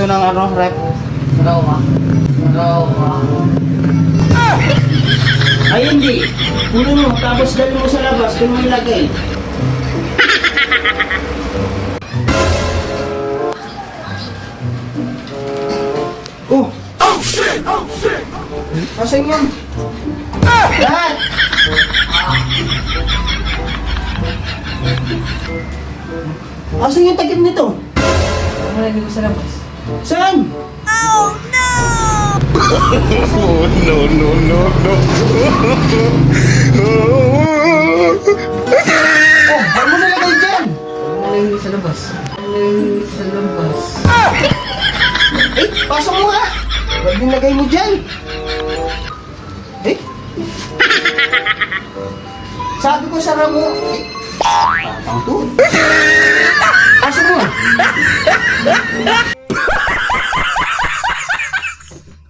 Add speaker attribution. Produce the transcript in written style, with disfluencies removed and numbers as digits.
Speaker 1: ito ng ano, rep.
Speaker 2: Dalawa.
Speaker 1: Ay, hindi. Puno mo, tapos dali mo sa labas, doon mo ilagay. Oh! Oh, shit! Oh, shit! Asan yun? Lahat! Asan yung takip nito?
Speaker 2: Wala, hindi ko sa labas.
Speaker 1: Saan?
Speaker 3: Oh, no, no, no, no.
Speaker 1: Oh, ba't mo nilagay dyan?
Speaker 2: Wala, hindi sa labas. Wala, hindi sa labas.
Speaker 1: Eh, pasok mo nga! Ba't nilagay mo dyan? Eh? Sabi ko sa ramo, eh, tatang to.